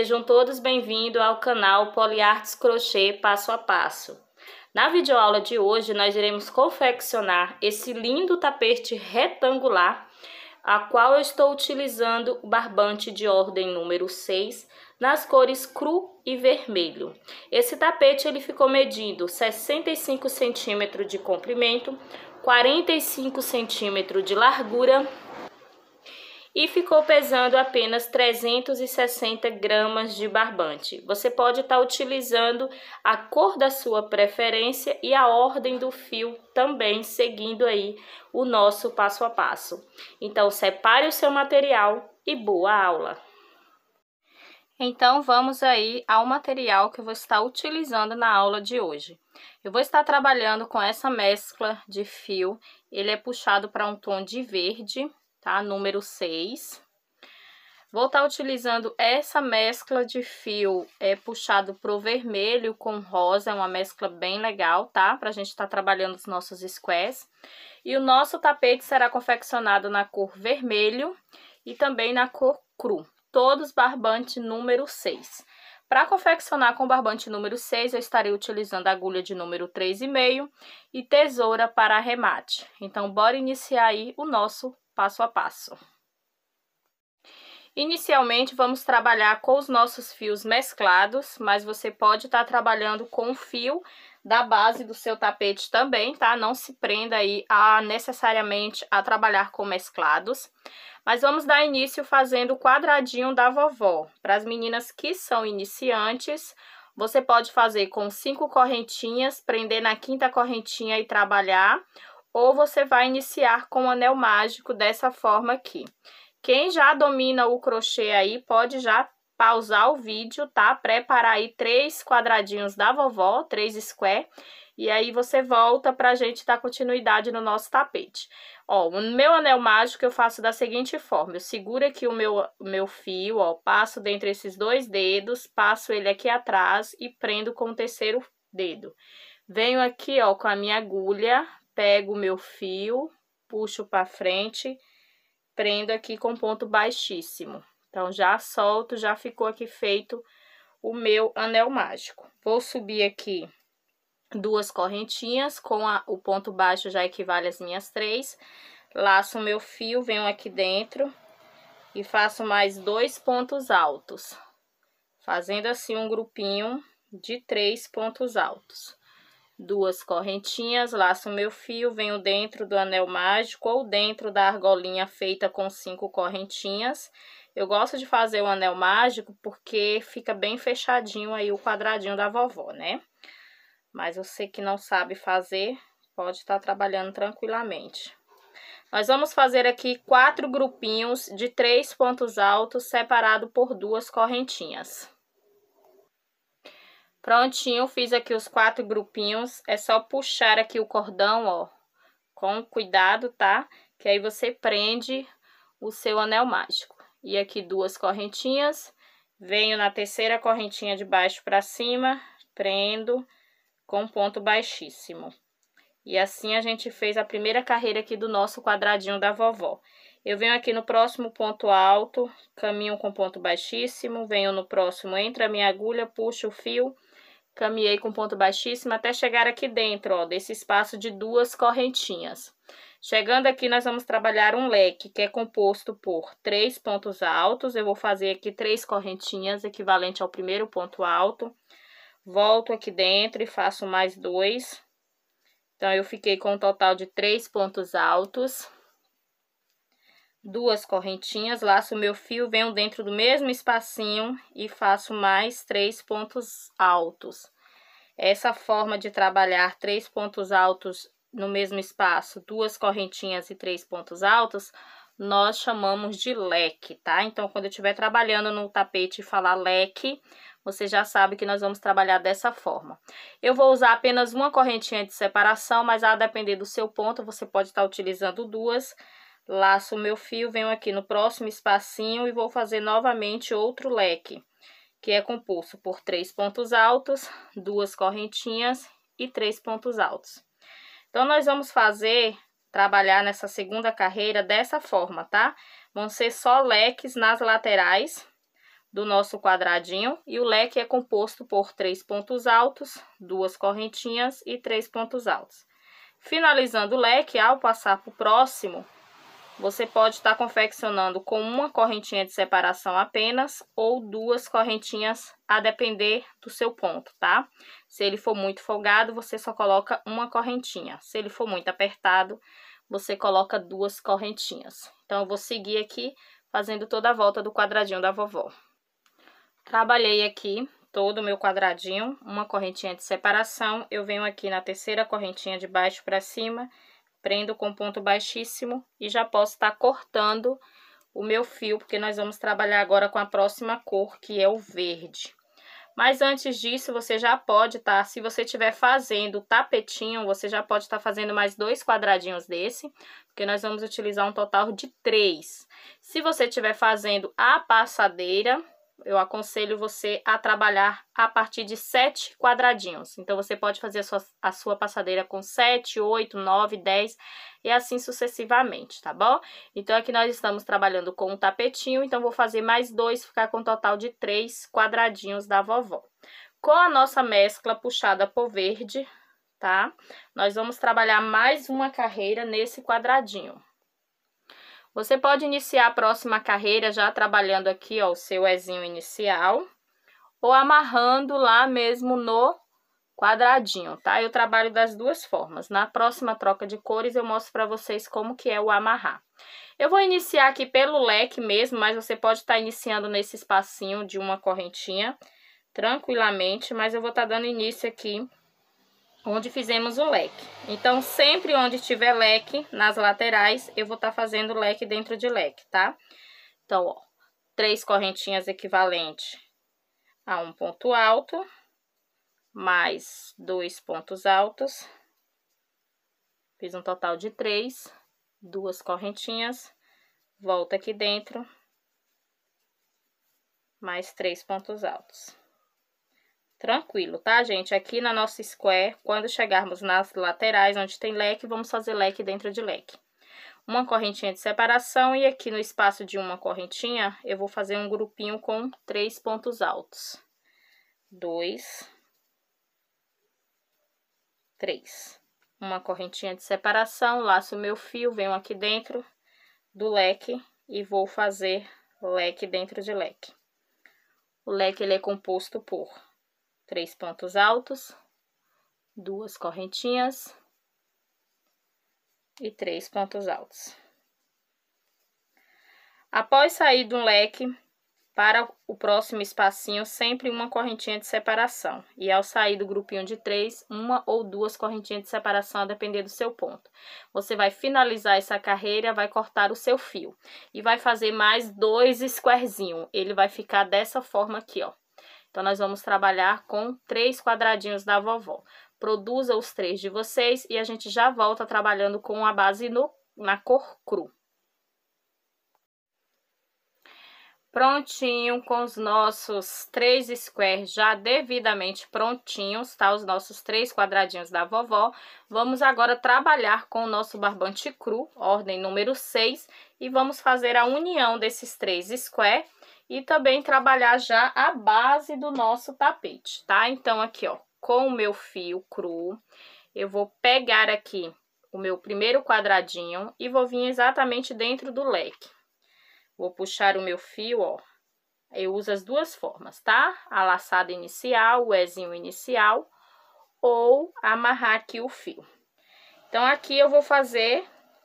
sejam todos bem-vindos ao canal Poliartes Crochê Passo a Passo. Na videoaula de hoje, nós iremos confeccionar esse lindo tapete retangular, a qual eu estou utilizando o barbante de ordem número 6, nas cores cru e vermelho. Esse tapete ele ficou medindo 65 centímetros de comprimento, 45 centímetros de largura, e ficou pesando apenas 360 gramas de barbante. Você pode estar utilizando a cor da sua preferência e a ordem do fio também, seguindo aí o nosso passo a passo. Então, separe o seu material e boa aula! Então, vamos aí ao material que eu vou estar utilizando na aula de hoje. Eu vou estar trabalhando com essa mescla de fio, ele é puxado para um tom de verde, tá? Número 6. Vou estar utilizando essa mescla de fio puxado pro vermelho com rosa, é uma mescla bem legal, tá? Pra gente estar trabalhando os nossos squares. E o nosso tapete será confeccionado na cor vermelho e também na cor cru. Todos barbante número 6. Para confeccionar com barbante número 6, eu estarei utilizando agulha de número 3,5 e tesoura para arremate. Então, bora iniciar aí o nosso passo a passo. Inicialmente, vamos trabalhar com os nossos fios mesclados, mas você pode estar trabalhando com o fio da base do seu tapete também, tá? Não se prenda aí necessariamente a trabalhar com mesclados. Mas vamos dar início fazendo o quadradinho da vovó. Para as meninas que são iniciantes, você pode fazer com 5 correntinhas, prender na 5ª correntinha e trabalhar. Ou você vai iniciar com o anel mágico dessa forma aqui. Quem já domina o crochê aí, pode já pausar o vídeo, tá? Preparar aí 3 quadradinhos da vovó, 3 square. E aí você volta pra gente dar continuidade no nosso tapete. Ó, o meu anel mágico eu faço da seguinte forma. Eu seguro aqui o meu fio, ó, passo dentre esses 2 dedos, passo ele aqui atrás e prendo com o 3º dedo. Venho aqui, ó, com a minha agulha, pego o meu fio, puxo para frente, prendo aqui com ponto baixíssimo. Então, já solto, já ficou aqui feito o meu anel mágico. Vou subir aqui 2 correntinhas, com o ponto baixo já equivale às minhas 3. Laço o meu fio, venho aqui dentro e faço mais 2 pontos altos. Fazendo assim um grupinho de 3 pontos altos. 2 correntinhas, laço o meu fio, venho dentro do anel mágico ou dentro da argolinha feita com 5 correntinhas. Eu gosto de fazer o anel mágico porque fica bem fechadinho aí o quadradinho da vovó, né? Mas você que não sabe fazer, pode estar trabalhando tranquilamente. Nós vamos fazer aqui 4 grupinhos de 3 pontos altos separado por 2 correntinhas. Prontinho, fiz aqui os 4 grupinhos, é só puxar aqui o cordão, ó, com cuidado, tá? Que aí você prende o seu anel mágico. E aqui 2 correntinhas, venho na 3ª correntinha de baixo para cima, prendo com ponto baixíssimo. E assim a gente fez a primeira carreira aqui do nosso quadradinho da vovó. Eu venho aqui no próximo ponto alto, caminho com ponto baixíssimo, venho no próximo, entra a minha agulha, puxo o fio, caminhei com ponto baixíssimo até chegar aqui dentro, ó, desse espaço de 2 correntinhas. Chegando aqui, nós vamos trabalhar um leque, que é composto por 3 pontos altos. Eu vou fazer aqui 3 correntinhas, equivalente ao primeiro ponto alto. Volto aqui dentro e faço mais 2. Então, eu fiquei com um total de 3 pontos altos. 2 correntinhas, laço o meu fio, venho dentro do mesmo espacinho e faço mais 3 pontos altos. Essa forma de trabalhar 3 pontos altos no mesmo espaço, 2 correntinhas e 3 pontos altos, nós chamamos de leque, tá? Então, quando eu estiver trabalhando no tapete e falar leque, você já sabe que nós vamos trabalhar dessa forma. Eu vou usar apenas uma correntinha de separação, mas a depender do seu ponto, você pode estar utilizando 2. Laço o meu fio, venho aqui no próximo espacinho e vou fazer novamente outro leque, que é composto por 3 pontos altos, 2 correntinhas e 3 pontos altos. Então, nós vamos trabalhar nessa segunda carreira dessa forma, tá? Vão ser só leques nas laterais, do nosso quadradinho. E o leque é composto por 3 pontos altos, 2 correntinhas e 3 pontos altos. Finalizando o leque, ao passar para o próximo, você pode estar confeccionando com uma correntinha de separação apenas ou 2 correntinhas, a depender do seu ponto, tá? Se ele for muito folgado, você só coloca uma correntinha. Se ele for muito apertado, você coloca 2 correntinhas. Então, eu vou seguir aqui fazendo toda a volta do quadradinho da vovó. Trabalhei aqui todo o meu quadradinho, uma correntinha de separação. Eu venho aqui na terceira correntinha de baixo para cima, prendo com ponto baixíssimo e já posso estar cortando o meu fio, porque nós vamos trabalhar agora com a próxima cor, que é o verde. Mas antes disso, você já pode estar, se você estiver fazendo o tapetinho, você já pode estar fazendo mais 2 quadradinhos desse, porque nós vamos utilizar um total de 3. Se você estiver fazendo a passadeira, eu aconselho você a trabalhar a partir de 7 quadradinhos. Então, você pode fazer a sua passadeira com 7, 8, 9, 10 e assim sucessivamente, tá bom? Então, aqui nós estamos trabalhando com um tapetinho, então vou fazer mais 2, ficar com um total de 3 quadradinhos da vovó. Com a nossa mescla puxada por verde, tá? Nós vamos trabalhar mais uma carreira nesse quadradinho. Você pode iniciar a próxima carreira já trabalhando aqui, ó, o seu ezinho inicial, ou amarrando lá mesmo no quadradinho, tá? Eu trabalho das duas formas. Na próxima troca de cores eu mostro para vocês como que é o amarrar. Eu vou iniciar aqui pelo leque mesmo, mas você pode estar iniciando nesse espacinho de uma correntinha tranquilamente, mas eu vou estar dando início aqui onde fizemos o leque. Então, sempre onde tiver leque nas laterais, eu vou estar fazendo leque dentro de leque, tá? Então, ó, 3 correntinhas equivalente a um ponto alto, mais 2 pontos altos. Fiz um total de 3, 2 correntinhas, volta aqui dentro, mais 3 pontos altos. Tranquilo, tá, gente? Aqui na nossa square, quando chegarmos nas laterais, onde tem leque, vamos fazer leque dentro de leque. Uma correntinha de separação e aqui no espaço de uma correntinha, eu vou fazer um grupinho com 3 pontos altos. 2, 3. Uma correntinha de separação, laço o meu fio, venho aqui dentro do leque e vou fazer leque dentro de leque. O leque, ele é composto por 3 pontos altos, 2 correntinhas e 3 pontos altos. Após sair do leque, para o próximo espacinho, sempre uma correntinha de separação. E ao sair do grupinho de 3, uma ou 2 correntinhas de separação, a depender do seu ponto. Você vai finalizar essa carreira, vai cortar o seu fio. E vai fazer mais 2 squarezinhos. Ele vai ficar dessa forma aqui, ó. Então, nós vamos trabalhar com 3 quadradinhos da vovó. Produza os 3 de vocês e a gente já volta trabalhando com a base na cor cru. Prontinho, com os nossos 3 squares já devidamente prontinhos, tá? Os nossos 3 quadradinhos da vovó. Vamos agora trabalhar com o nosso barbante cru, ordem número 6. E vamos fazer a união desses 3 squares. E também trabalhar já a base do nosso tapete, tá? Então, aqui, ó, com o meu fio cru, eu vou pegar aqui o meu primeiro quadradinho e vou vir exatamente dentro do leque. Vou puxar o meu fio, ó, eu uso as duas formas, tá? A laçada inicial, o ezinho inicial, ou amarrar aqui o fio. Então, aqui eu vou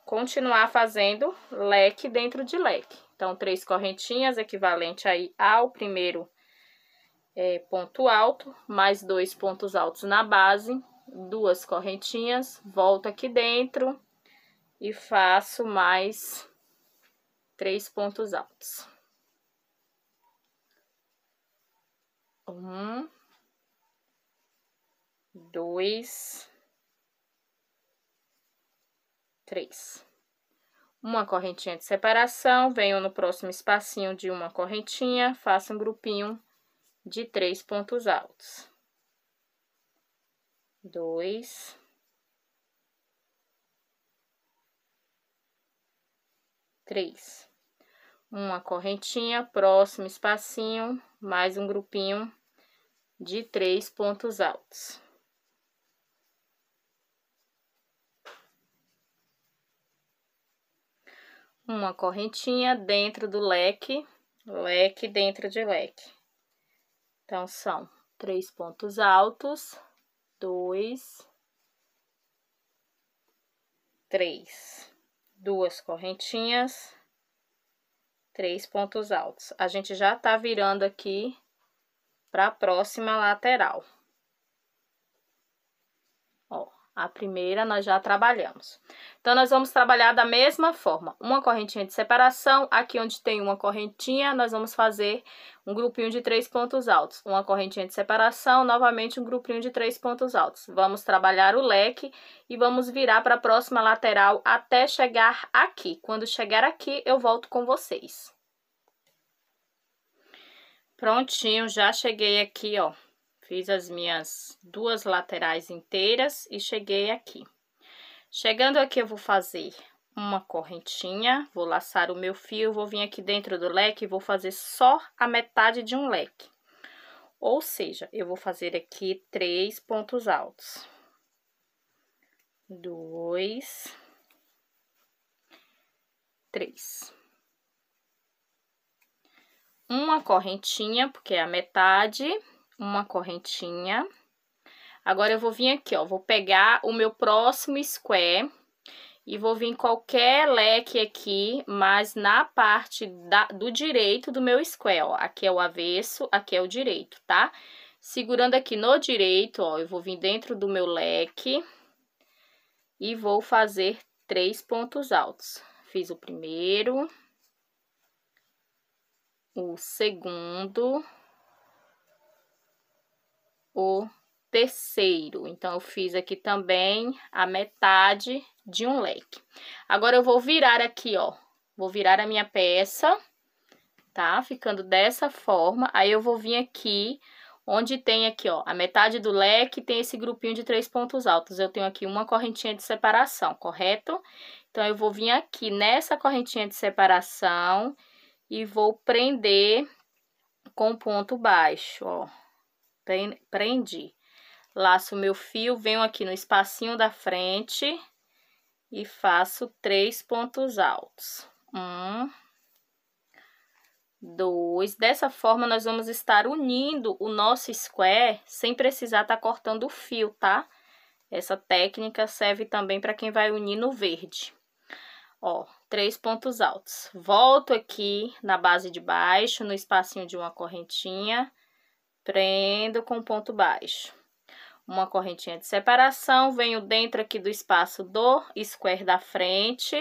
continuar fazendo leque dentro de leque. Então, 3 correntinhas, equivalente aí ao primeiro ponto alto, mais 2 pontos altos na base, 2 correntinhas, volto aqui dentro e faço mais 3 pontos altos. 1, 2, 3. Uma correntinha de separação, venho no próximo espacinho de uma correntinha, faço um grupinho de 3 pontos altos. 2, 3. Uma correntinha, próximo espacinho, mais um grupinho de 3 pontos altos. Uma correntinha dentro do leque, leque dentro de leque. Então, são 3 pontos altos, 2, 3. 2 correntinhas, 3 pontos altos. A gente já tá virando aqui para a próxima lateral. Ó, a primeira nós já trabalhamos. Então, nós vamos trabalhar da mesma forma. Uma correntinha de separação, aqui onde tem uma correntinha, nós vamos fazer um grupinho de 3 pontos altos. Uma correntinha de separação, novamente um grupinho de 3 pontos altos. Vamos trabalhar o leque e vamos virar para a próxima lateral até chegar aqui. Quando chegar aqui, eu volto com vocês. Prontinho, já cheguei aqui, ó. Fiz as minhas 2 laterais inteiras e cheguei aqui. Chegando aqui, eu vou fazer uma correntinha, vou laçar o meu fio, vou vir aqui dentro do leque e vou fazer só a metade de um leque. Ou seja, eu vou fazer aqui 3 pontos altos. 2, 3. Uma correntinha, porque é a metade, uma correntinha. Agora, eu vou vir aqui, ó, vou pegar o meu próximo square e vou vir em qualquer leque aqui, mas na parte do direito do meu square, ó. Aqui é o avesso, aqui é o direito, tá? Segurando aqui no direito, ó, eu vou vir dentro do meu leque e vou fazer 3 pontos altos. Fiz o primeiro, o segundo, o terceiro. Então, eu fiz aqui também a metade de um leque. Agora, eu vou virar aqui, ó. Vou virar a minha peça, tá? Ficando dessa forma. Aí, eu vou vir aqui, onde tem aqui, ó, a metade do leque, tem esse grupinho de 3 pontos altos. Eu tenho aqui uma correntinha de separação, correto? Então, eu vou vir aqui nessa correntinha de separação e vou prender com ponto baixo, ó. Prendi. Laço meu fio, venho aqui no espacinho da frente e faço 3 pontos altos. 1, 2. Dessa forma, nós vamos estar unindo o nosso square sem precisar estar cortando o fio, tá? Essa técnica serve também para quem vai unir no verde. Ó, 3 pontos altos. Volto aqui na base de baixo, no espacinho de uma correntinha, prendo com ponto baixo. Uma correntinha de separação, venho dentro aqui do espaço do square da frente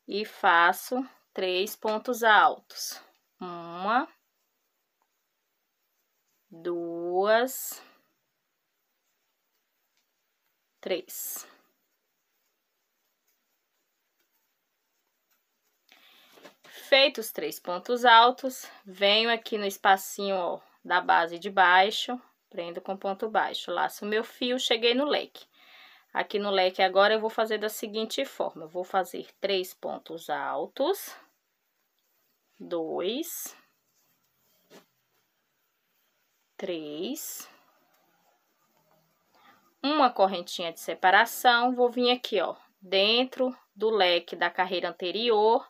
e faço 3 pontos altos. 1, 2, 3. Feitos os 3 pontos altos, venho aqui no espacinho, ó, da base de baixo, prendo com ponto baixo, laço o meu fio, cheguei no leque. Aqui no leque agora eu vou fazer da seguinte forma, eu vou fazer 3 pontos altos, 2, 3, uma correntinha de separação, vou vir aqui, ó, dentro do leque da carreira anterior,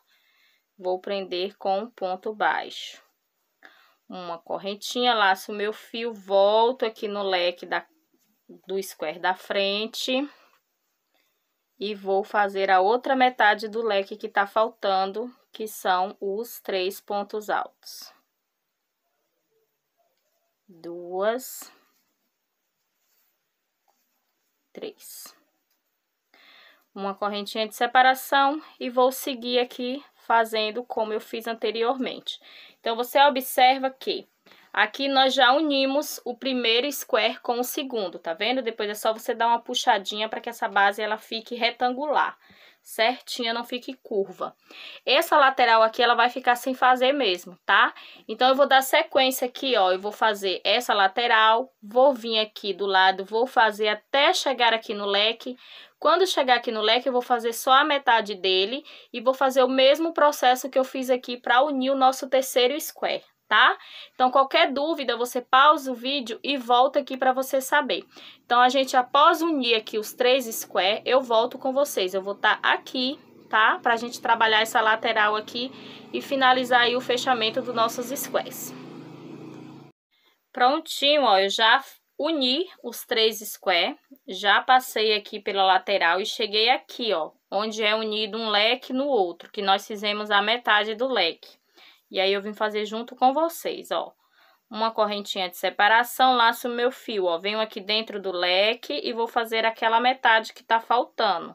vou prender com um ponto baixo. Uma correntinha, laço o meu fio, volto aqui no leque do square da frente e vou fazer a outra metade do leque que tá faltando, que são os 3 pontos altos. 2, 3. Uma correntinha de separação e vou seguir aqui fazendo como eu fiz anteriormente. Então, você observa que aqui nós já unimos o primeiro square com o segundo, tá vendo? Depois é só você dar uma puxadinha para que essa base ela fique retangular, certinha, não fique curva. Essa lateral aqui, ela vai ficar sem fazer mesmo, tá? Então, eu vou dar sequência aqui, ó, eu vou fazer essa lateral, vou vir aqui do lado, vou fazer até chegar aqui no leque. Quando chegar aqui no leque, eu vou fazer só a metade dele e vou fazer o mesmo processo que eu fiz aqui para unir o nosso terceiro square, tá? Então, qualquer dúvida, você pausa o vídeo e volta aqui para você saber. Então, a gente, após unir aqui os 3 square, eu volto com vocês. Eu vou estar aqui, tá? Pra gente trabalhar essa lateral aqui e finalizar aí o fechamento dos nossos squares. Prontinho, ó, eu já uni os 3 square, já passei aqui pela lateral e cheguei aqui, ó, onde é unido um leque no outro, que nós fizemos a metade do leque. E aí, eu vim fazer junto com vocês, ó. Uma correntinha de separação, laço o meu fio, ó. Venho aqui dentro do leque e vou fazer aquela metade que tá faltando.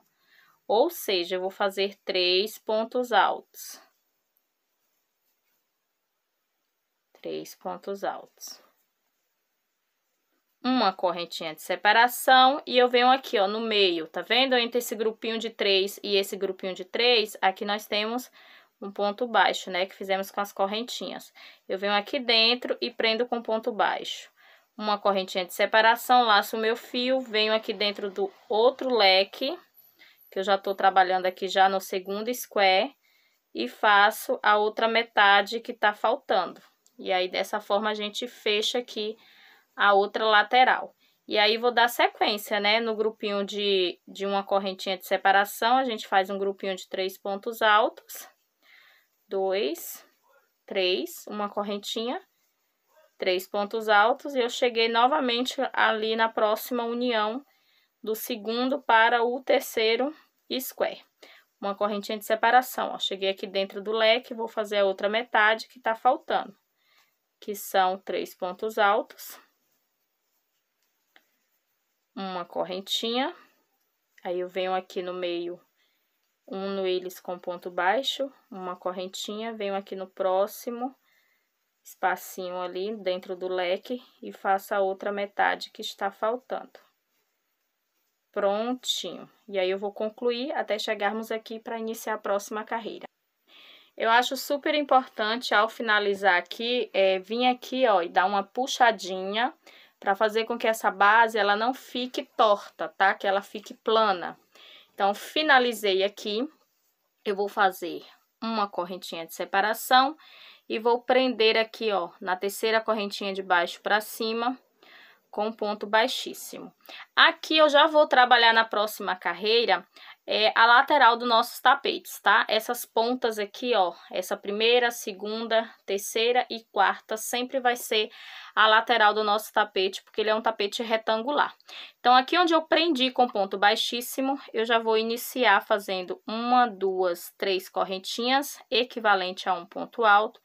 Ou seja, eu vou fazer 3 pontos altos. 3 pontos altos. Uma correntinha de separação e eu venho aqui, ó, no meio, tá vendo? Entre esse grupinho de 3 e esse grupinho de 3, aqui nós temos um ponto baixo, né, que fizemos com as correntinhas. Eu venho aqui dentro e prendo com ponto baixo. Uma correntinha de separação, laço o meu fio, venho aqui dentro do outro leque, que eu já tô trabalhando aqui já no segundo square, e faço a outra metade que tá faltando. E aí, dessa forma, a gente fecha aqui a outra lateral. E aí, vou dar sequência, né? No grupinho de uma correntinha de separação, a gente faz um grupinho de 3 pontos altos. 2, 3, uma correntinha, 3 pontos altos. E eu cheguei novamente ali na próxima união do segundo para o terceiro square. Uma correntinha de separação, ó. Cheguei aqui dentro do leque, vou fazer a outra metade que tá faltando, que são 3 pontos altos. Uma correntinha, aí eu venho aqui no meio, uno eles com ponto baixo, uma correntinha, venho aqui no próximo espacinho ali dentro do leque e faço a outra metade que está faltando. Prontinho. E aí, eu vou concluir até chegarmos aqui para iniciar a próxima carreira. Eu acho super importante, ao finalizar aqui, vir aqui, ó, e dar uma puxadinha para fazer com que essa base, ela não fique torta, tá? Que ela fique plana. Então, finalizei aqui, eu vou fazer uma correntinha de separação e vou prender aqui, ó, na terceira correntinha de baixo para cima, com ponto baixíssimo. Aqui eu já vou trabalhar na próxima carreira a lateral dos nossos tapetes, tá? Essas pontas aqui, ó, essa primeira, segunda, terceira e quarta sempre vai ser a lateral do nosso tapete, porque ele é um tapete retangular. Então, aqui onde eu prendi com ponto baixíssimo, eu já vou iniciar fazendo 1, 2, 3 correntinhas, equivalente a um ponto alto.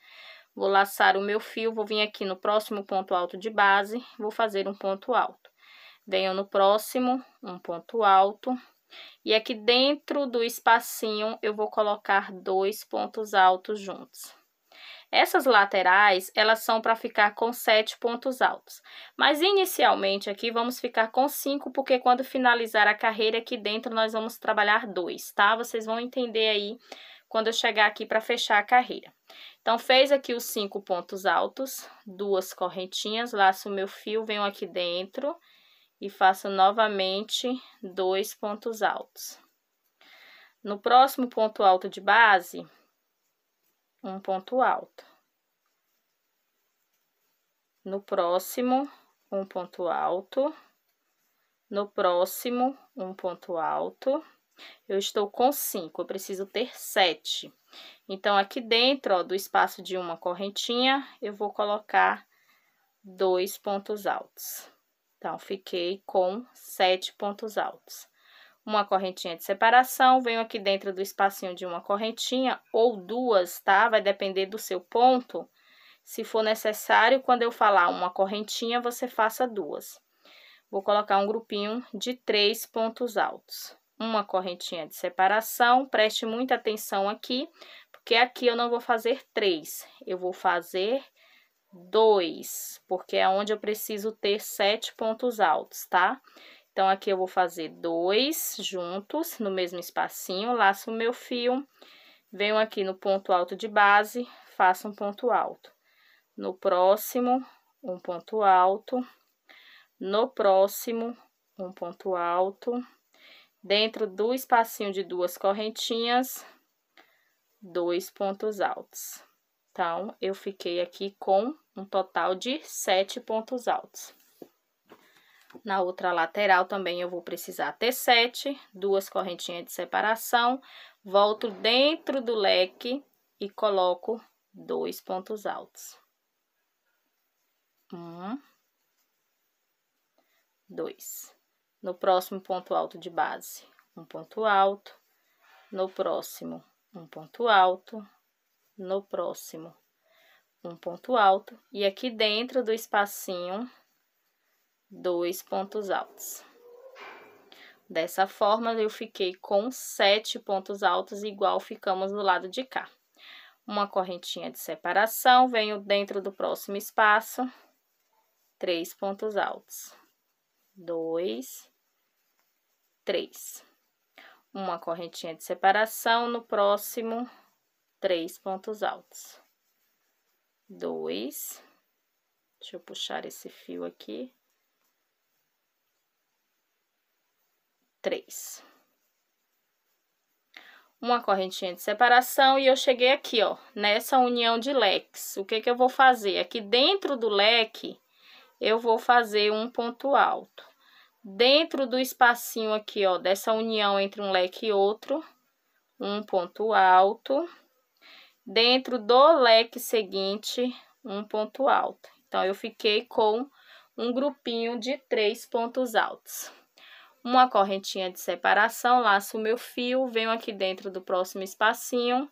Vou laçar o meu fio, vou vir aqui no próximo ponto alto de base, vou fazer um ponto alto. Venho no próximo, um ponto alto. E aqui dentro do espacinho, eu vou colocar 2 pontos altos juntos. Essas laterais, elas são para ficar com 7 pontos altos. Mas, inicialmente, aqui vamos ficar com 5, porque quando finalizar a carreira, aqui dentro nós vamos trabalhar 2, tá? Vocês vão entender aí quando eu chegar aqui para fechar a carreira. Então, fez aqui os 5 pontos altos, 2 correntinhas, laço o meu fio, venho aqui dentro e faço novamente 2 pontos altos. No próximo ponto alto de base, um ponto alto. No próximo, um ponto alto. No próximo, um ponto alto. Eu estou com 5, eu preciso ter 7. Então, aqui dentro, ó, do espaço de uma correntinha, eu vou colocar 2 pontos altos. Então, fiquei com 7 pontos altos. Uma correntinha de separação, venho aqui dentro do espacinho de uma correntinha ou 2, tá? Vai depender do seu ponto. Se for necessário, quando eu falar uma correntinha, você faça 2. Vou colocar um grupinho de 3 pontos altos. Uma correntinha de separação, preste muita atenção aqui, porque aqui eu não vou fazer 3, eu vou fazer 2, porque é onde eu preciso ter 7 pontos altos, tá? Então, aqui eu vou fazer 2 juntos, no mesmo espacinho, laço o meu fio, venho aqui no ponto alto de base, faço um ponto alto. No próximo, um ponto alto. No próximo, um ponto alto. dentro do espacinho de 2 correntinhas, 2 pontos altos. Então, eu fiquei aqui com um total de 7 pontos altos. Na outra lateral também eu vou precisar ter 7, 2 correntinhas de separação, volto dentro do leque e coloco 2 pontos altos. 1, 2. No próximo ponto alto de base, um ponto alto. No próximo, um ponto alto. No próximo, um ponto alto. E aqui dentro do espacinho, 2 pontos altos. Dessa forma, eu fiquei com 7 pontos altos, igual ficamos do lado de cá. Uma correntinha de separação, venho dentro do próximo espaço, 3 pontos altos. 2, 3. Uma correntinha de separação, no próximo, 3 pontos altos. 2. Deixa eu puxar esse fio aqui. 3. Uma correntinha de separação e eu cheguei aqui, ó, nessa união de leques. O que que eu vou fazer? Aqui dentro do leque, eu vou fazer um ponto alto. Dentro do espacinho aqui, ó, dessa união entre um leque e outro, um ponto alto. Dentro do leque seguinte, um ponto alto. Então, eu fiquei com um grupinho de 3 pontos altos. Uma correntinha de separação, laço o meu fio, venho aqui dentro do próximo espacinho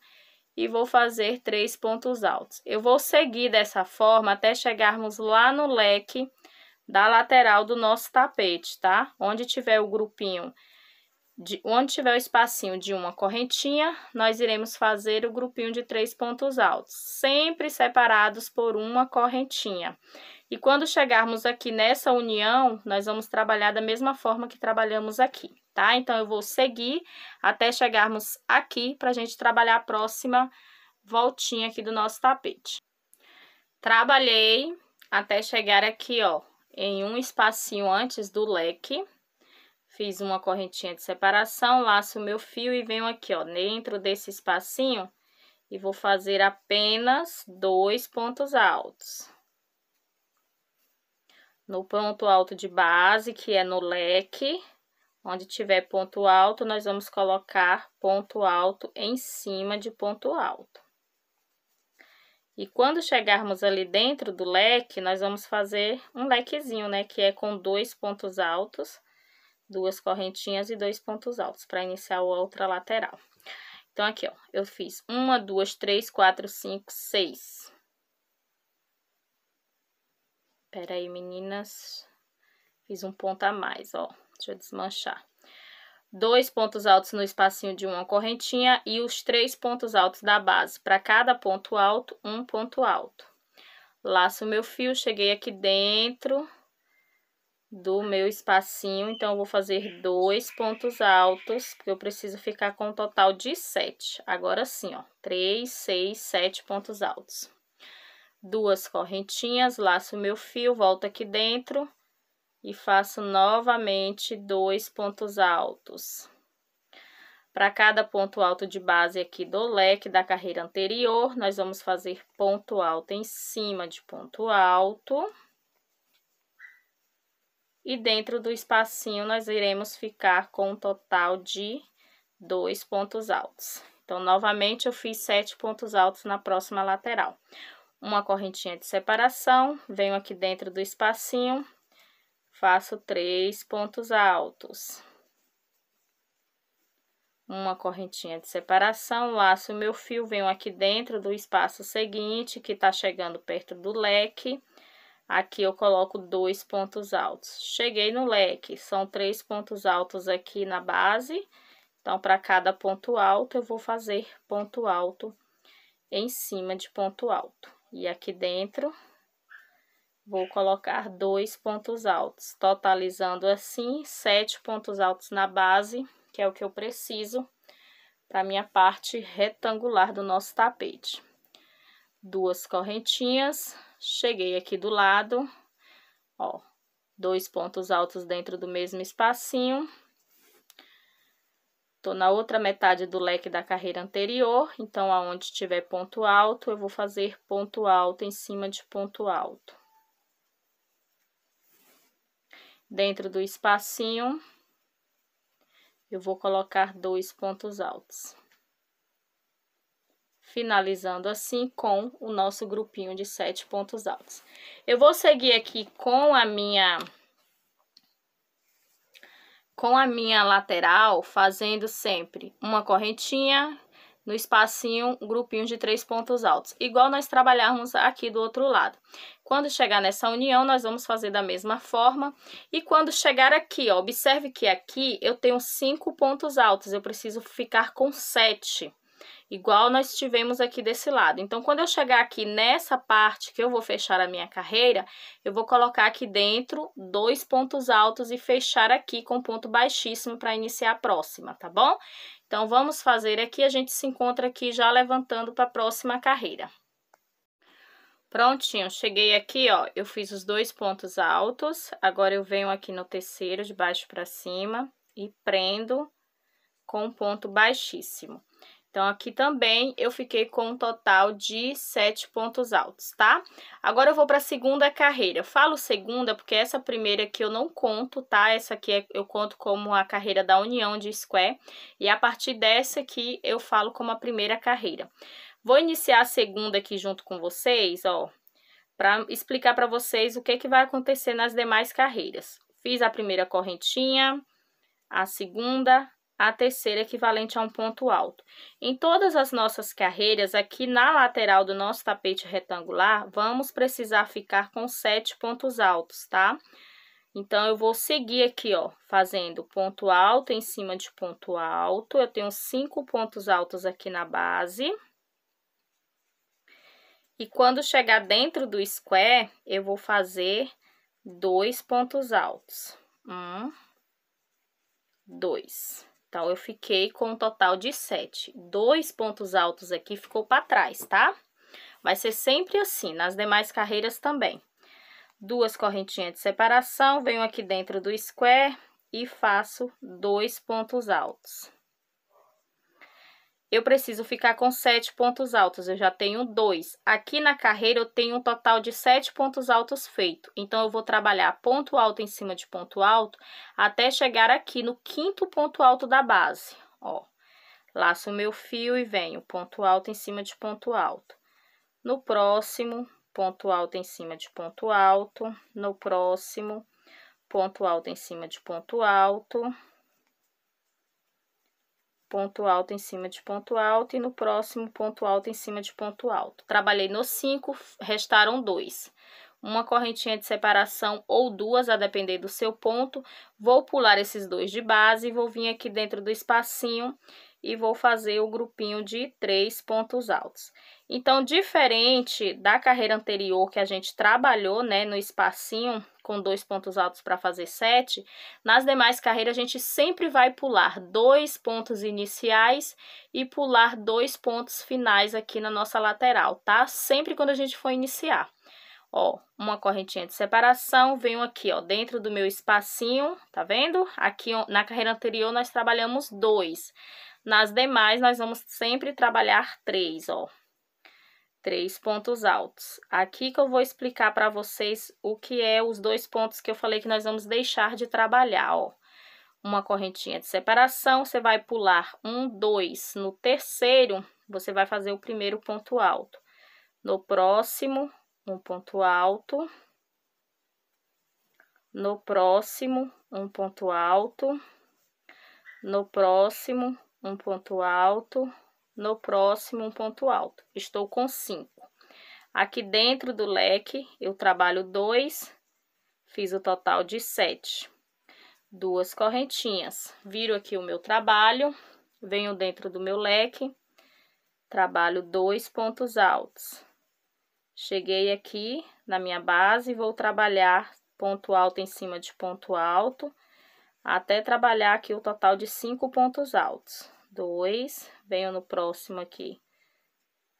e vou fazer 3 pontos altos. Eu vou seguir dessa forma até chegarmos lá no leque da lateral do nosso tapete, tá? Onde tiver o grupinho, onde tiver o espacinho de uma correntinha, nós iremos fazer o grupinho de 3 pontos altos, sempre separados por uma correntinha. E quando chegarmos aqui nessa união, nós vamos trabalhar da mesma forma que trabalhamos aqui, tá? Então, eu vou seguir até chegarmos aqui pra gente trabalhar a próxima voltinha aqui do nosso tapete. Trabalhei até chegar aqui, ó, em um espacinho antes do leque. Fiz uma correntinha de separação, laço o meu fio e venho aqui, ó, dentro desse espacinho e vou fazer apenas 2 pontos altos. No ponto alto de base, que é no leque, onde tiver ponto alto, nós vamos colocar ponto alto em cima de ponto alto. E quando chegarmos ali dentro do leque, nós vamos fazer um lequezinho, né? Que é com 2 pontos altos, 2 correntinhas e 2 pontos altos, para iniciar a outra lateral. Então, aqui, ó, eu fiz 1, 2, 3, 4, 5, 6. Pera aí, meninas. Fiz um ponto a mais, ó. Deixa eu desmanchar. 2 pontos altos no espacinho de uma correntinha e os 3 pontos altos da base. Para cada ponto alto, um ponto alto. Laço o meu fio, cheguei aqui dentro do meu espacinho. Então, eu vou fazer 2 pontos altos, porque eu preciso ficar com um total de 7. Agora sim, ó. 3, 6, 7 pontos altos. 2 correntinhas, laço o meu fio, volto aqui dentro e faço novamente 2 pontos altos. Para cada ponto alto de base aqui do leque da carreira anterior, nós vamos fazer ponto alto em cima de ponto alto. E dentro do espacinho, nós iremos ficar com um total de 2 pontos altos. Então, novamente, eu fiz 7 pontos altos na próxima lateral. Uma correntinha de separação, venho aqui dentro do espacinho, faço 3 pontos altos. Uma correntinha de separação, laço o meu fio, venho aqui dentro do espaço seguinte, que tá chegando perto do leque. Aqui eu coloco 2 pontos altos. Cheguei no leque, são 3 pontos altos aqui na base. Então, para cada ponto alto, eu vou fazer ponto alto em cima de ponto alto. E aqui dentro, vou colocar 2 pontos altos, totalizando assim 7 pontos altos na base, que é o que eu preciso para minha parte retangular do nosso tapete. 2 correntinhas, cheguei aqui do lado, ó, 2 pontos altos dentro do mesmo espacinho. Tô na outra metade do leque da carreira anterior, então aonde tiver ponto alto, eu vou fazer ponto alto em cima de ponto alto. Dentro do espacinho, eu vou colocar 2 pontos altos. Finalizando assim com o nosso grupinho de 7 pontos altos. Eu vou seguir aqui com a minha lateral, fazendo sempre uma correntinha, no espacinho, um grupinho de 3 pontos altos, igual nós trabalharmos aqui do outro lado. Quando chegar nessa união, nós vamos fazer da mesma forma. E quando chegar aqui, ó, observe que aqui eu tenho 5 pontos altos, eu preciso ficar com 7. Igual nós tivemos aqui desse lado. Então, quando eu chegar aqui nessa parte que eu vou fechar a minha carreira, eu vou colocar aqui dentro 2 pontos altos e fechar aqui com ponto baixíssimo para iniciar a próxima, tá bom? Então, vamos fazer aqui, a gente se encontra aqui já levantando para a próxima carreira. Prontinho, cheguei aqui, ó, eu fiz os 2 pontos altos, agora eu venho aqui no terceiro, de baixo para cima, e prendo com um ponto baixíssimo. Então, aqui também eu fiquei com um total de 7 pontos altos, tá? Agora, eu vou para a segunda carreira. Eu falo segunda porque essa primeira aqui eu não conto, tá? Essa aqui eu conto como a carreira da união de square. E a partir dessa aqui eu falo como a primeira carreira. Vou iniciar a segunda aqui junto com vocês, ó, para explicar para vocês o que vai acontecer nas demais carreiras. Fiz a primeira correntinha, a segunda, a terceira equivalente a um ponto alto. Em todas as nossas carreiras, aqui na lateral do nosso tapete retangular, vamos precisar ficar com 7 pontos altos, tá? Então, eu vou seguir aqui, ó, fazendo ponto alto em cima de ponto alto. Eu tenho 5 pontos altos aqui na base. E quando chegar dentro do square, eu vou fazer 2 pontos altos. 1, 2. Então, eu fiquei com um total de 7. 2 pontos altos aqui ficou para trás, tá? Vai ser sempre assim, nas demais carreiras também. 2 correntinhas de separação, venho aqui dentro do square e faço 2 pontos altos. Eu preciso ficar com 7 pontos altos, eu já tenho 2. Aqui na carreira eu tenho um total de 7 pontos altos feito. Então, eu vou trabalhar ponto alto em cima de ponto alto até chegar aqui no 5º ponto alto da base. Ó, laço o meu fio e venho ponto alto em cima de ponto alto. No próximo, ponto alto em cima de ponto alto. No próximo, ponto alto em cima de ponto alto. Ponto alto em cima de ponto alto e no próximo ponto alto em cima de ponto alto. Trabalhei nos 5, restaram 2. Uma correntinha de separação ou 2, a depender do seu ponto. Vou pular esses 2 de base e vou vir aqui dentro do espacinho e vou fazer o grupinho de 3 pontos altos. Então, diferente da carreira anterior que a gente trabalhou, né, no espacinho com 2 pontos altos para fazer 7, nas demais carreiras a gente sempre vai pular 2 pontos iniciais e pular 2 pontos finais aqui na nossa lateral, tá? Sempre quando a gente for iniciar. Ó, uma correntinha de separação, venho aqui, ó, dentro do meu espacinho, tá vendo? Aqui na carreira anterior nós trabalhamos 2. Nas demais, nós vamos sempre trabalhar 3, ó. 3 pontos altos. Aqui que eu vou explicar para vocês o que é os 2 pontos que eu falei que nós vamos deixar de trabalhar, ó. Uma correntinha de separação, você vai pular 1, 2. No terceiro, você vai fazer o primeiro ponto alto. No próximo, um ponto alto. No próximo, um ponto alto. No próximo, um ponto alto, no próximo um ponto alto. Estou com 5. Aqui dentro do leque, eu trabalho 2, fiz o total de 7. 2 correntinhas. Viro aqui o meu trabalho, venho dentro do meu leque, trabalho 2 pontos altos. Cheguei aqui na minha base e vou trabalhar ponto alto em cima de ponto alto, até trabalhar aqui o total de 5 pontos altos. 2, venho no próximo aqui,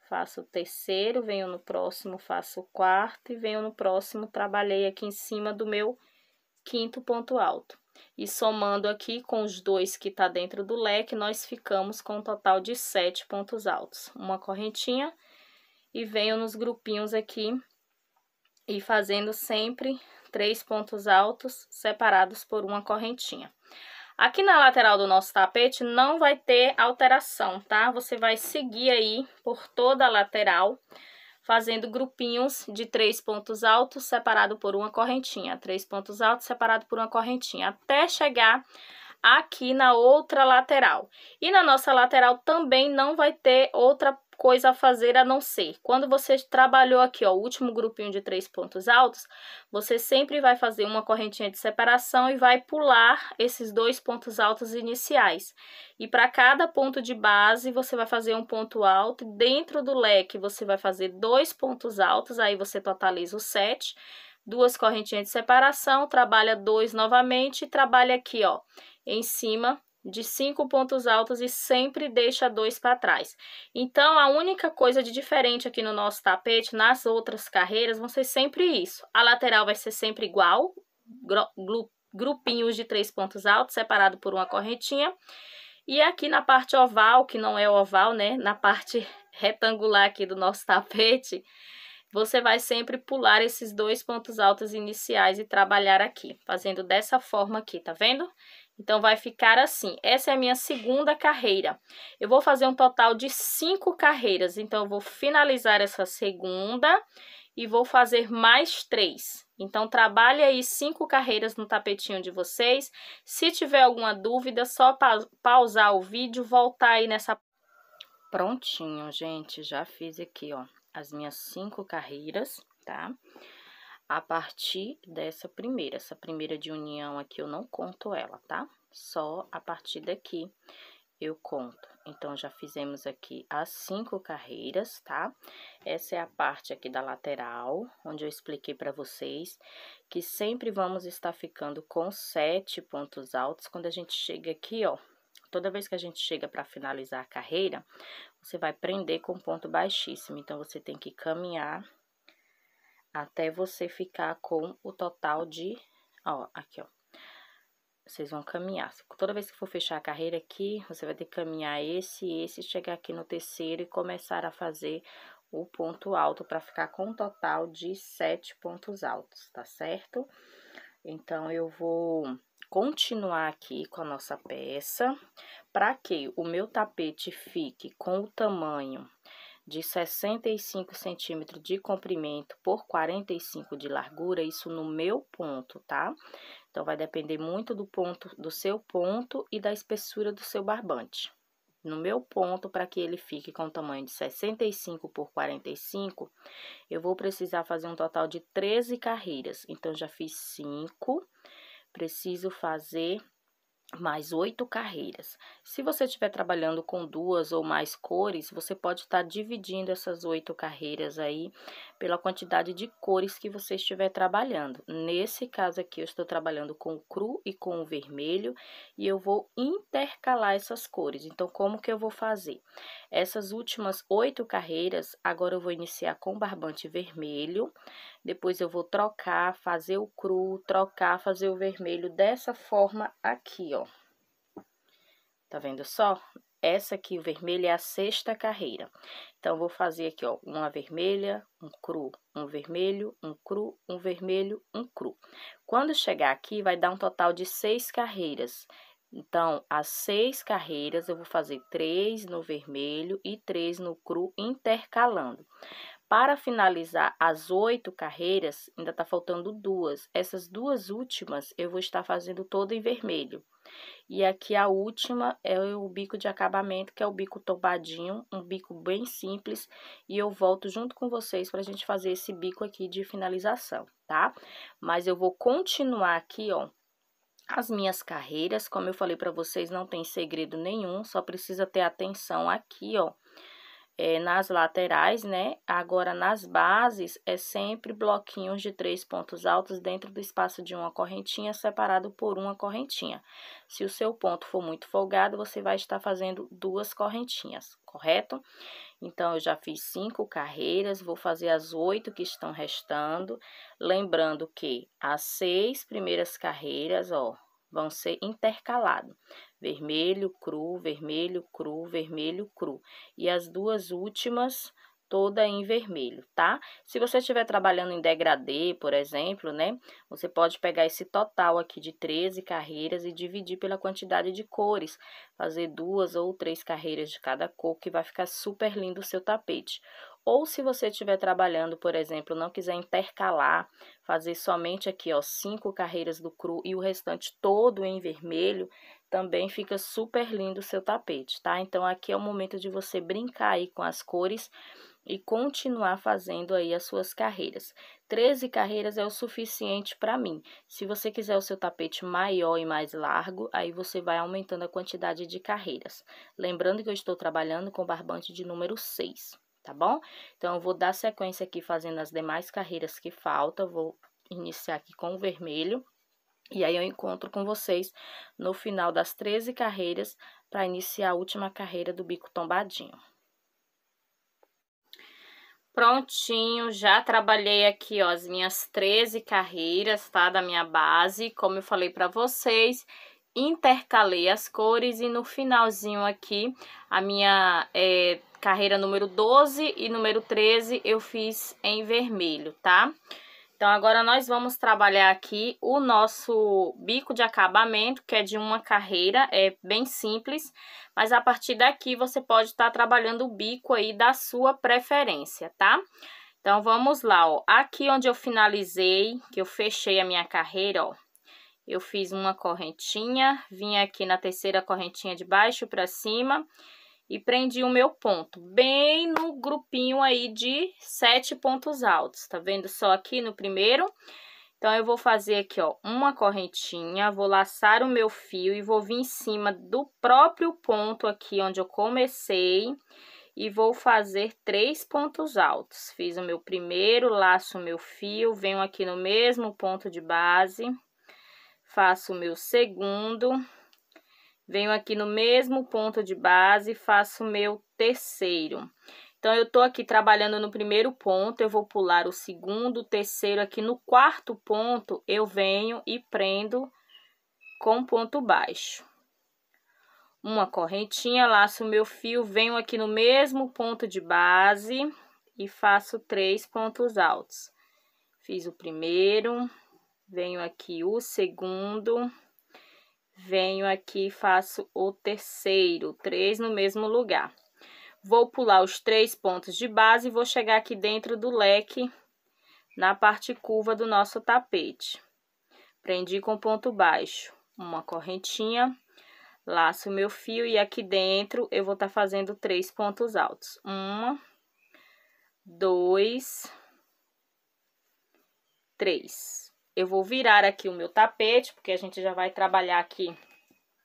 faço o terceiro, venho no próximo, faço o quarto e venho no próximo, trabalhei aqui em cima do meu 5º ponto alto. E somando aqui com os 2 que tá dentro do leque, nós ficamos com um total de 7 pontos altos. Uma correntinha e venho nos grupinhos aqui e fazendo sempre 3 pontos altos separados por uma correntinha. Aqui na lateral do nosso tapete não vai ter alteração, tá? Você vai seguir aí por toda a lateral, fazendo grupinhos de 3 pontos altos separado por uma correntinha. 3 pontos altos separado por uma correntinha, até chegar aqui na outra lateral. E na nossa lateral também não vai ter outra coisa a fazer a não ser, quando você trabalhou aqui, ó, o último grupinho de 3 pontos altos, você sempre vai fazer uma correntinha de separação e vai pular esses 2 pontos altos iniciais. E para cada ponto de base, você vai fazer um ponto alto, e dentro do leque você vai fazer 2 pontos altos, aí você totaliza os 7, 2 correntinhas de separação, trabalha 2 novamente e trabalha aqui, ó, em cima de 5 pontos altos e sempre deixa 2 para trás. Então, a única coisa de diferente aqui no nosso tapete, nas outras carreiras, vão ser sempre isso. A lateral vai ser sempre igual, grupinhos de 3 pontos altos, separado por uma correntinha. E aqui na parte oval, que não é oval, né, na parte retangular aqui do nosso tapete, você vai sempre pular esses 2 pontos altos iniciais e trabalhar aqui, fazendo dessa forma aqui, tá vendo? Então, vai ficar assim. Essa é a minha segunda carreira. Eu vou fazer um total de 5 carreiras. Então, eu vou finalizar essa segunda e vou fazer mais 3. Então, trabalhe aí 5 carreiras no tapetinho de vocês. Se tiver alguma dúvida, só pausar o vídeo, voltar aí nessa... Prontinho, gente. Já fiz aqui, ó, as minhas 5 carreiras, tá? A partir dessa primeira. Essa primeira de união aqui eu não conto ela, tá? Só a partir daqui eu conto. Então, já fizemos aqui as 5 carreiras, tá? Essa é a parte aqui da lateral, onde eu expliquei para vocês que sempre vamos estar ficando com 7 pontos altos. Quando a gente chega aqui, ó, toda vez que a gente chega para finalizar a carreira, você vai prender com ponto baixíssimo. Então, você tem que caminhar até você ficar com o total de, ó, aqui, ó. Vocês vão caminhar. Toda vez que for fechar a carreira aqui, você vai ter que caminhar esse, chegar aqui no terceiro e começar a fazer o ponto alto para ficar com um total de 7 pontos altos, tá certo? Então, eu vou continuar aqui com a nossa peça, para que o meu tapete fique com o tamanho de 65 centímetros de comprimento por 45 de largura, isso no meu ponto, tá? Então, vai depender muito do ponto, do seu ponto e da espessura do seu barbante. No meu ponto, para que ele fique com o tamanho de 65 por 45, eu vou precisar fazer um total de 13 carreiras. Então, já fiz 5, preciso fazer mais 8 carreiras. Se você estiver trabalhando com 2 ou mais cores, você pode estar dividindo essas 8 carreiras aí pela quantidade de cores que você estiver trabalhando. Nesse caso aqui, eu estou trabalhando com o cru e com o vermelho e eu vou intercalar essas cores. Então, como que eu vou fazer? Essas últimas 8 carreiras, agora eu vou iniciar com barbante vermelho, depois eu vou trocar, fazer o cru, trocar, fazer o vermelho dessa forma aqui, ó. Tá vendo só? Essa aqui, o vermelho, é a 6ª carreira. Então, vou fazer aqui, ó, uma vermelha, um cru, um vermelho, um cru, um vermelho, um cru. Quando chegar aqui, vai dar um total de 6 carreiras. Então, as 6 carreiras, eu vou fazer 3 no vermelho e 3 no cru, intercalando. Para finalizar as 8 carreiras, ainda tá faltando 2. Essas 2 últimas, eu vou estar fazendo toda em vermelho. E aqui a última é o bico de acabamento, que é o bico tombadinho, um bico bem simples. E eu volto junto com vocês pra gente fazer esse bico aqui de finalização, tá? Mas eu vou continuar aqui, ó, as minhas carreiras. Como eu falei pra vocês, não tem segredo nenhum, só precisa ter atenção aqui, ó. Nas laterais, né? Agora, nas bases, é sempre bloquinhos de 3 pontos altos dentro do espaço de uma correntinha, separado por uma correntinha. Se o seu ponto for muito folgado, você vai estar fazendo 2 correntinhas, correto? Então, eu já fiz 5 carreiras, vou fazer as 8 que estão restando. Lembrando que as 6 primeiras carreiras, ó, vão ser intercalados. Vermelho, cru, vermelho, cru, vermelho, cru. E as duas últimas toda em vermelho, tá? Se você estiver trabalhando em degradê, por exemplo, né? Você pode pegar esse total aqui de 13 carreiras e dividir pela quantidade de cores. Fazer 2 ou 3 carreiras de cada cor, que vai ficar super lindo o seu tapete. Ou se você estiver trabalhando, por exemplo, não quiser intercalar, fazer somente aqui, ó, 5 carreiras do cru e o restante todo em vermelho, também fica super lindo o seu tapete, tá? Então, aqui é o momento de você brincar aí com as cores e continuar fazendo aí as suas carreiras. 13 carreiras é o suficiente para mim. Se você quiser o seu tapete maior e mais largo, aí você vai aumentando a quantidade de carreiras. Lembrando que eu estou trabalhando com barbante de número 6, tá bom? Então, eu vou dar sequência aqui fazendo as demais carreiras que faltam. Vou iniciar aqui com o vermelho. E aí, eu encontro com vocês no final das 13 carreiras para iniciar a última carreira do bico tombadinho. Prontinho, já trabalhei aqui, ó, as minhas 13 carreiras, tá? Da minha base, como eu falei pra vocês, intercalei as cores e no finalzinho aqui, a minha carreira número 12 e número 13 eu fiz em vermelho, tá? Então, agora nós vamos trabalhar aqui o nosso bico de acabamento, que é de uma carreira, é bem simples, mas a partir daqui você pode estar trabalhando o bico aí da sua preferência, tá? Então, vamos lá, ó. Aqui onde eu finalizei, que eu fechei a minha carreira, ó, eu fiz uma correntinha, vim aqui na terceira correntinha de baixo para cima e prendi o meu ponto, bem no grupinho aí de 7 pontos altos, tá vendo só aqui no primeiro? Então, eu vou fazer aqui, ó, uma correntinha, vou laçar o meu fio e vou vir em cima do próprio ponto aqui onde eu comecei e vou fazer 3 pontos altos. Fiz o meu primeiro, laço o meu fio, venho aqui no mesmo ponto de base, faço o meu segundo. Venho aqui no mesmo ponto de base e faço o meu terceiro. Então, eu tô aqui trabalhando no primeiro ponto, eu vou pular o segundo, o terceiro. Aqui no quarto ponto, eu venho e prendo com ponto baixo. Uma correntinha, laço o meu fio, venho aqui no mesmo ponto de base e faço 3 pontos altos. Fiz o primeiro, venho aqui o segundo. Venho aqui e faço o terceiro, 3 no mesmo lugar. Vou pular os 3 pontos de base e vou chegar aqui dentro do leque, na parte curva do nosso tapete. Prendi com ponto baixo, uma correntinha, laço o meu fio e aqui dentro eu vou estar fazendo 3 pontos altos. 1, 2, 3. Eu vou virar aqui o meu tapete, porque a gente já vai trabalhar aqui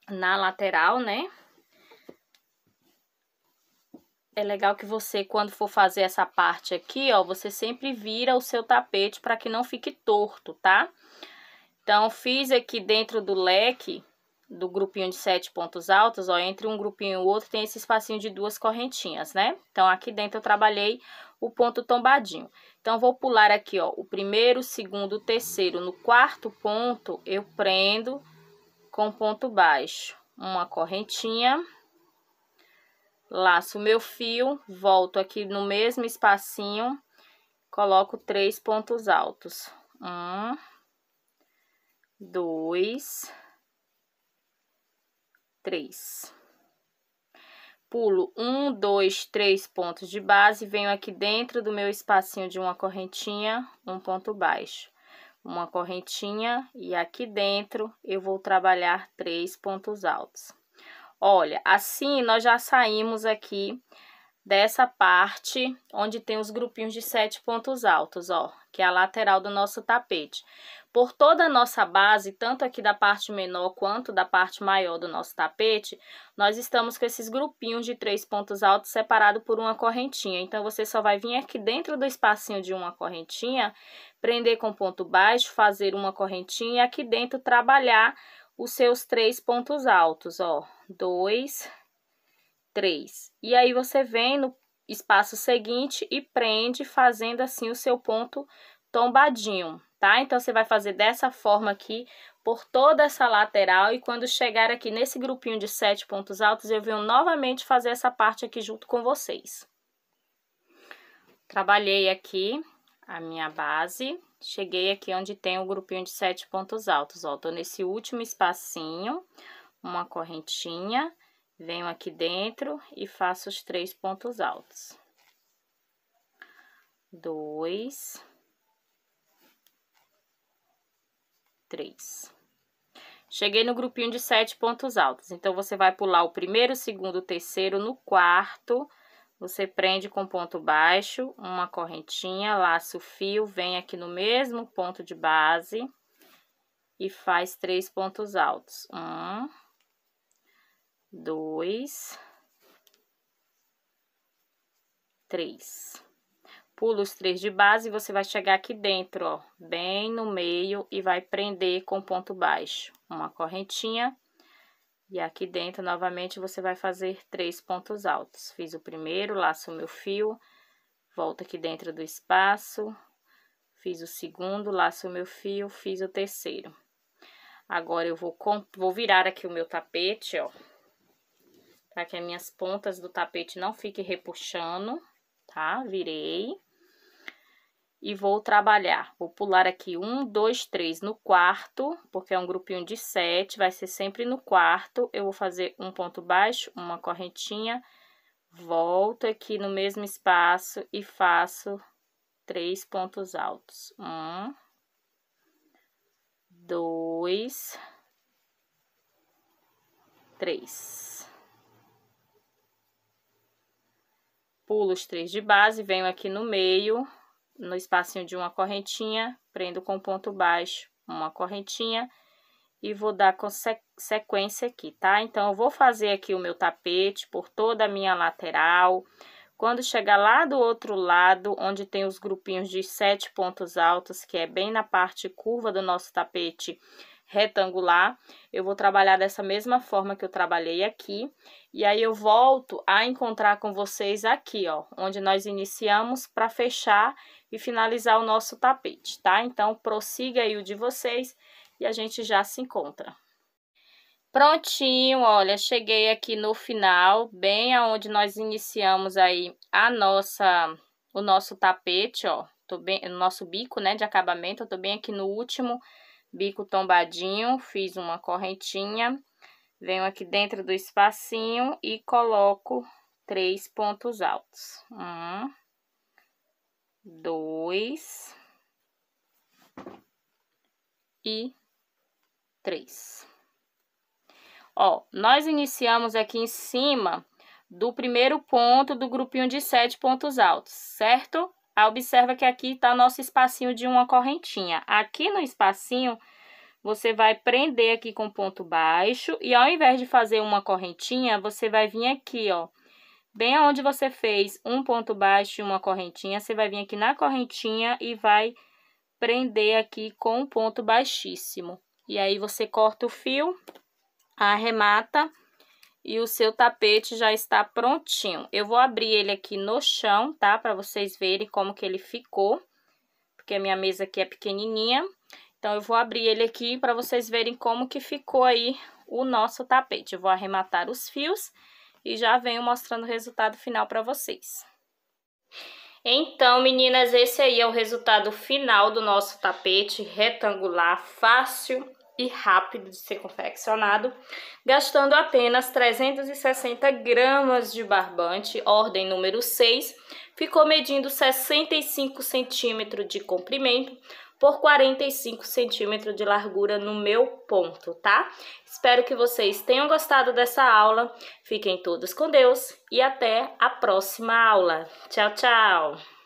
na lateral, né? É legal que você, quando for fazer essa parte aqui, ó, você sempre vira o seu tapete para que não fique torto, tá? Então, fiz aqui dentro do leque, do grupinho de 7 pontos altos, ó, entre um grupinho e o outro tem esse espacinho de 2 correntinhas, né? Então, aqui dentro eu trabalhei o ponto tombadinho. Então, vou pular aqui, ó, o primeiro, o segundo, o terceiro. No quarto ponto, eu prendo com ponto baixo, uma correntinha, laço o meu fio, volto aqui no mesmo espacinho, coloco 3 pontos altos. 1, 2, 3. Pulo 1, 2, 3 pontos de base, venho aqui dentro do meu espacinho de uma correntinha, um ponto baixo. Uma correntinha e aqui dentro eu vou trabalhar 3 pontos altos. Olha, assim nós já saímos aqui dessa parte onde tem os grupinhos de 7 pontos altos, ó, que é a lateral do nosso tapete. Por toda a nossa base, tanto aqui da parte menor quanto da parte maior do nosso tapete, nós estamos com esses grupinhos de 3 pontos altos separados por uma correntinha. Então, você só vai vir aqui dentro do espacinho de uma correntinha, prender com ponto baixo, fazer uma correntinha e aqui dentro trabalhar os seus 3 pontos altos, ó. 2, 3. E aí, você vem no espaço seguinte e prende fazendo assim o seu ponto tombadinho, tá? Então, você vai fazer dessa forma aqui por toda essa lateral, e quando chegar aqui nesse grupinho de 7 pontos altos, eu venho novamente fazer essa parte aqui junto com vocês. Trabalhei aqui a minha base, cheguei aqui onde tem o grupinho de 7 pontos altos, ó, tô nesse último espacinho, uma correntinha, venho aqui dentro e faço os 3 pontos altos. 2, 3. Cheguei no grupinho de 7 pontos altos, então você vai pular o primeiro, segundo, terceiro, no quarto, você prende com ponto baixo, uma correntinha, laça o fio, vem aqui no mesmo ponto de base e faz 3 pontos altos. 1, 2, 3. Pula os 3 de base e você vai chegar aqui dentro, ó, bem no meio, e vai prender com ponto baixo. Uma correntinha, e aqui dentro, novamente, você vai fazer 3 pontos altos. Fiz o primeiro, laço o meu fio, volto aqui dentro do espaço, fiz o segundo, laço o meu fio, fiz o terceiro. Agora, eu vou virar aqui o meu tapete, ó, para que as minhas pontas do tapete não fiquem repuxando, tá? Virei. E vou trabalhar, vou pular aqui 1, 2, 3 no quarto, porque é um grupinho de 7, vai ser sempre no quarto. Eu vou fazer um ponto baixo, uma correntinha, volto aqui no mesmo espaço e faço 3 pontos altos. 1, 2, 3. Pulo os 3 de base, venho aqui no meio, no espacinho de uma correntinha, prendo com ponto baixo, uma correntinha, e vou dar com sequência aqui, tá? Então, eu vou fazer aqui o meu tapete por toda a minha lateral. Quando chegar lá do outro lado, onde tem os grupinhos de 7 pontos altos, que é bem na parte curva do nosso tapete retangular, eu vou trabalhar dessa mesma forma que eu trabalhei aqui, e aí eu volto a encontrar com vocês aqui, ó, onde nós iniciamos para fechar e finalizar o nosso tapete, tá? Então, prossiga aí o de vocês e a gente já se encontra. Prontinho, olha, cheguei aqui no final, bem aonde nós iniciamos aí o nosso tapete, ó, tô bem, o nosso bico, né, de acabamento, eu tô bem aqui no último bico tombadinho, fiz uma correntinha, venho aqui dentro do espacinho e coloco 3 pontos altos. 1, 2 e 3. Ó, nós iniciamos aqui em cima do primeiro ponto do grupinho de 7 pontos altos, certo? Aí, observa que aqui tá nosso espacinho de uma correntinha. Aqui no espacinho, você vai prender aqui com ponto baixo e ao invés de fazer uma correntinha, você vai vir aqui, ó, bem aonde você fez um ponto baixo e uma correntinha, você vai vir aqui na correntinha e vai prender aqui com um ponto baixíssimo. E aí, você corta o fio, arremata e o seu tapete já está prontinho. Eu vou abrir ele aqui no chão, tá? Para vocês verem como que ele ficou, porque a minha mesa aqui é pequenininha. Então, eu vou abrir ele aqui para vocês verem como que ficou aí o nosso tapete. Eu vou arrematar os fios e já venho mostrando o resultado final para vocês. Então, meninas, esse aí é o resultado final do nosso tapete retangular, fácil e rápido de ser confeccionado, gastando apenas 360 gramas de barbante, ordem número 6, ficou medindo 65 centímetros de comprimento por 45 centímetros de largura no meu ponto, tá? Espero que vocês tenham gostado dessa aula, fiquem todos com Deus e até a próxima aula. Tchau, tchau!